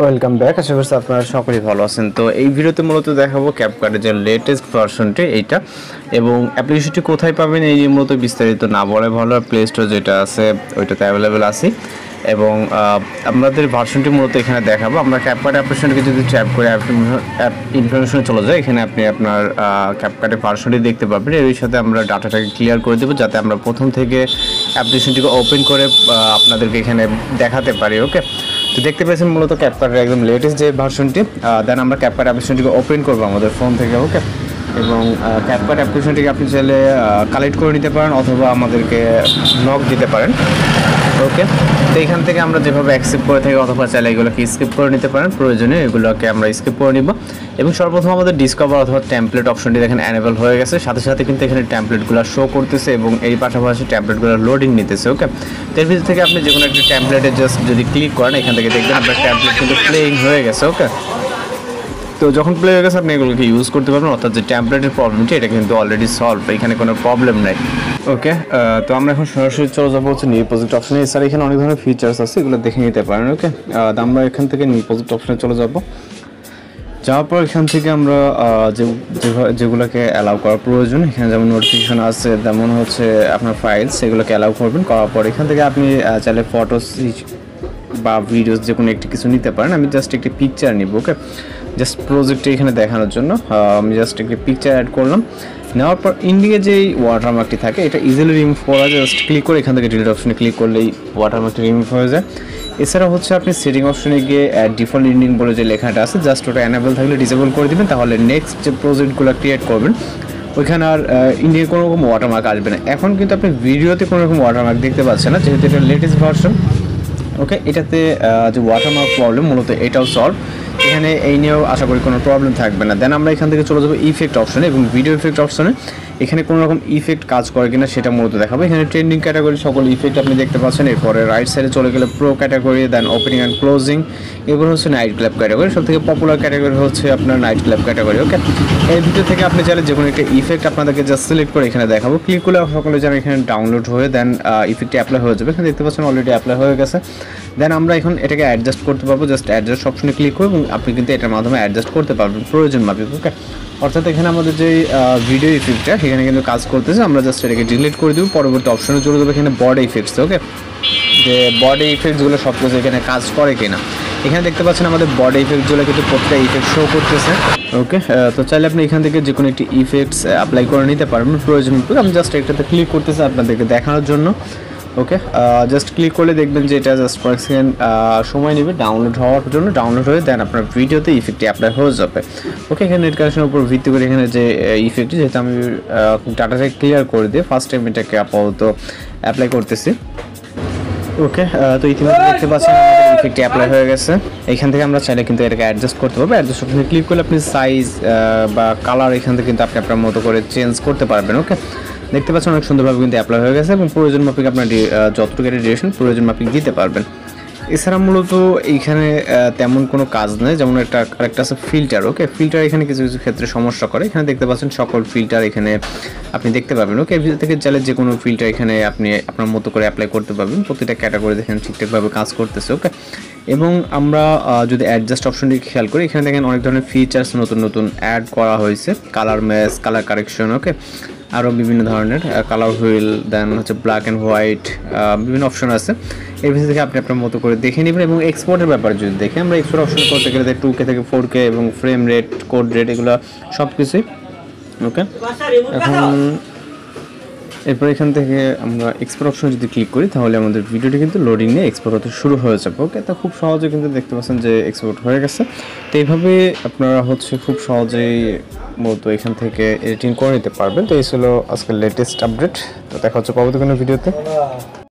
Welcome back. আশা করছি আপনারা সকলেই ভালো আছেন। তো এই ভিডিওতে মূলত দেখাবো ক্যাপকাটের যে লেটেস্ট ভার্সনটি এইটা, এবং অ্যাপ্লিকেশনটি কোথায় পাবেন এই মূলত বিস্তারিত না বলে ভালো। প্লে স্টোর যেটা আছে ওইটাতে অ্যাভেলেবেল আছে, এবং আমাদের ভার্সনটি মূলত এখানে দেখাবো। আমরা ক্যাপকাট অ্যাপ্লিকেশনকে যদি ট্যাপ করে অ্যাপ ইনফরমেশনে চলে যাই, এখানে আপনি আপনার ক্যাপকাটের ভার্সনটি দেখতে পাবেন। এর সাথে আমরা ডাটাটাকে ক্লিয়ার করে দেবো, যাতে আমরা প্রথম থেকে অ্যাপ্লিকেশনটিকে ওপেন করে আপনাদেরকে এখানে দেখাতে পারি। ওকে, তো দেখতে পেয়েছেন মূলত ক্যাপকাটের একদম লেটেস্ট যে ভার্সনটি। দেন আমরা ক্যাপকাট অ্যাপ্লিকেশনটিকে ওপেন করবো আমাদের ফোন থেকে। ওকে, এবং ক্যাপকাট অ্যাপ্লিকেশনটিকে আপনি চাইলে কালেক্ট করে নিতে পারেন অথবা আমাদেরকে নক দিতে পারেন। ওকে, তো এখান থেকে আমরা যেভাবে অ্যাকসেপ্ট করে থাকি অথবা চাইলে এগুলোকে স্কিপ করে নিতে পারেন, প্রয়োজনে এগুলোকে আমরা স্কিপ করে নিব। এবং সর্বপ্রথম আমাদের ডিসকভার অথবা টেমপ্লেট অপশনটি দেখেন অ্যানেবল হয়ে গেছে, সাথে সাথে কিন্তু এখানে টেমপ্লেটগুলো শো করতেছে এবং এই পাশাপাশি টেমপ্লেটগুলো লোডিং নিতেছে। ওকে, তো এর ভিতর থেকে আপনি যে কোনো একটা টেমপ্লেটে জাস্ট যদি ক্লিক করেন, এখান থেকে দেখবেন আপনার টেমপ্লেট কিন্তু প্লেইং হয়ে গেছে। ওকে, তো যখন প্লে হয়ে গেছে আপনি এগুলোকে ইউজ করতে পারবেন, অর্থাৎ যে টেমপ্লেটের প্রবলেমটি এটা কিন্তু অলরেডি সলভ, এখানে কোনো প্রবলেম নাই। ওকে, তো আমরা এখন সরাসরি চলে যাবো হচ্ছে নিউ প্রজেক্ট অপশনে। এছাড়া এখানে অনেক ধরনের ফিচার্স আছে, এগুলো দেখে নিতে পারেন। ওকে, আমরা এখান থেকে নিউ প্রজেক্ট অপশনে চলে যাবো। যাওয়ার পর এখান থেকে আমরা যেগুলোকে অ্যালাউ করা প্রয়োজন, এখানে যেমন নোটিফিকেশন আছে, যেমন হচ্ছে আপনার ফাইলস, সেগুলোকে অ্যালাউ করবেন। করার পর এখান থেকে আপনি চাইলে ফটোস বা ভিডিওস যে কোনো একটি কিছু নিতে পারেন। আমি জাস্ট একটি পিকচার নিব। ওকে, জাস্ট প্রজেক্টে এখানে দেখানোর জন্য আমি জাস্ট একটি পিকচার অ্যাড করলাম। নেওয়ার পর ইন্ডিয়া যেই ওয়াটারমার্কটি থাকে এটা ইজিলি রিমুভ করা যায়। জাস্ট ক্লিক করে এখান থেকে ডিলিট অপশনে ক্লিক করলেই ওয়াটারমার্কটি রিমুভ হয়ে যায়। এছাড়া হচ্ছে আপনি সেটিং অপশনে গিয়ে ডিফল্ট ইন্ডিং বলে যে লেখাটা আছে, জাস্ট ওটা অ্যানেবল থাকলে ডিসেবল করে দেবেন, তাহলে নেক্সট যে প্রজেক্টগুলো ক্রিয়েট করবেন ওইখানে আর ইন্ডিয়ার কোনো রকম ওয়াটারমার্ক আসবে না। এখন কিন্তু আপনি ভিডিওতে কোনো রকম ওয়াটারমার্ক দেখতে পাচ্ছেন না, যেহেতু এটা লেটেস্ট ভার্সন। ওকে, এটাতে যে ওয়াটারমার্ক প্রবলেম মূলত এটাও সলভ, এখানে এই নিয়েও আশা করি কোনো প্রবলেম থাকবে না। দেন আমরা এখান থেকে চলে যাবো ইফেক্ট অপশনে, এবং ভিডিও ইফেক্ট অপশনে এখানে কোনো রকম ইফেক্ট কাজ করে কিনা সেটা মূলত দেখাবো। এখানে ট্রেন্ডিং ক্যাটাগরি সকল ইফেক্ট আপনি দেখতে পাচ্ছেন। এরপরে রাইট সাইডে চলে গেলে pro category, then opening and closing, এগুলো হচ্ছে নাইট ক্লাব ক্যাটাগরি। সব থেকে পপুলার ক্যাটাগরি হচ্ছে আপনার নাইট ক্লাব ক্যাটাগরি। ওকে, এর ভিতর থেকে আপনি চাইলে যে কোনো একটা ইফেক্ট আপনাদেরকে জাস্ট সিলেক্ট করে এখানে দেখাবো। ক্লিক করলে সকলে যেন এখানে ডাউনলোড হয়ে দেন ইফেক্টটি অ্যাপ্লাই হয়ে যাবে। এখানে দেখতে পাচ্ছেন অলরেডি অ্যাপ্লাই হয়ে গেছে। দেন আমরা এখন এটাকে অ্যাডজাস্ট করতে পারবো, জাস্ট অ্যাডজাস্ট অপশনে ক্লিক করবো এবং আপনি কিন্তু এটার মাধ্যমে অ্যাডজাস্ট করতে পারবেন প্রয়োজন মাফিক। ওকে, অর্থাৎ এখানে আমাদের যে ভিডিও ইফেক্টটা এখানে কিন্তু কাজ করতেছে, আমরা জাস্ট এটাকে ডিলিট করে দেবো, পরবর্তী অপশনে চলে যাবো এখানে বডি ইফেক্টস। ওকে, যে বডি ইফেক্টসগুলো সব কিছু এখানে কাজ করে কিনা এখানে দেখতে পাচ্ছেন আমাদের বডি ইফেক্টসগুলো কিন্তু প্রত্যেকটা ইফেক্ট শো করতেছে। ওকে, তো চাইলে আপনি এখান থেকে যে কোনো একটি ইফেক্টস অ্যাপ্লাই করে নিতে পারবেন প্রয়োজন। আমি জাস্ট একটাতে ক্লিক করতেছি আপনাদেরকে দেখানোর জন্য। ওকে, জাস্ট ক্লিক করলে দেখবেন যে এটা জাস্ট কয়েক সেকেন্ড সময় নেবে ডাউনলোড হওয়ার জন্য। ডাউনলোড হয়ে দেন আপনার ভিডিওতে ইফেক্টটি অ্যাপ্লাই হয়ে যাবে। ওকে, এখানে নেট কানেকশনের উপর ভিত্তি করে এখানে যে ইফেক্টটি, যেহেতু আমি ডাটাটাকে ক্লিয়ার করে দিয়ে ফার্স্ট টাইম এটাকে আপাতত অ্যাপ্লাই করতেছি। ওকে, তো ইতিমধ্যে দেখতে পাচ্ছেন আমাদের ইফেক্টটি অ্যাপ্লাই হয়ে গেছে। এখান থেকে আমরা চাইলে কিন্তু এটাকে অ্যাডজাস্ট করতে পারবো। অ্যাডজাস্ট অপশনে ক্লিক করলে আপনি সাইজ বা কালার এখান থেকে কিন্তু আপনি আপনার মতো করে চেঞ্জ করতে পারবেন। ওকে, দেখতে পাচ্ছেন অনেক সুন্দরভাবে কিন্তু অ্যাপ্লাই হয়ে গেছে, এবং প্রয়োজন মাফিক আপনার যতটুকু ডিউরেশন প্রয়োজন মাফিক দিতে পারবেন। এছাড়া মূলত এইখানে তেমন কোনো কাজ নেই, যেমন আরেকটা আছে ফিল্টার। ওকে, ফিল্টার এখানে কিছু কিছু ক্ষেত্রে সমস্যা করে। এখানে দেখতে পাচ্ছেন সকল ফিল্টার এখানে আপনি দেখতে পাবেন। ওকে, এর ভিতর থেকে চাইলে যে কোনো ফিল্টার এখানে আপনি আপনার মতো করে অ্যাপ্লাই করতে পারবেন। প্রতিটা ক্যাটাগরি দেখেন ঠিকঠাকভাবে কাজ করতেছে। ওকে, এবং আমরা যদি অ্যাডজাস্ট অপশনটি খেয়াল করি, এখানে দেখেন অনেক ধরনের ফিচার্স নতুন নতুন অ্যাড করা হয়েছে, কালার ম্যাচ, কালার কারেকশন। ওকে, আরও বিভিন্ন ধরনের কালার হুইল, দেন হচ্ছে ব্ল্যাক অ্যান্ড হোয়াইট, বিভিন্ন অপশন আছে। এর ভিতর থেকে আপনি আপনার মতো করে দেখে নেবেন। এবং এক্সপোর্টের ব্যাপারে যদি দেখি, আমরা এক্সপোর্ট অপশন করতে গেলে 2K থেকে 4K এবং ফ্রেম রেট, কোড রেট, এগুলো সব কিছুই। ওকে, এখন এরপর এখান থেকে আমরা এক্সপোর্ট অপশনে যদি ক্লিক করি, তাহলে আমাদের ভিডিওটি কিন্তু লোডিং নিয়ে এক্সপোর্ট হতে শুরু হয়ে যাবে। ওকে, তো খুব সহজে কিন্তু দেখতে পাচ্ছেন যে এক্সপোর্ট হয়ে গেছে। তো এইভাবে আপনারা হচ্ছে খুব সহজেই মূলত এখান থেকে এডিটিং করে নিতে পারবেন। তো এই ছিল আজকের লেটেস্ট আপডেট। তো দেখা হচ্ছে পরবর্তী কোনো ভিডিওতে।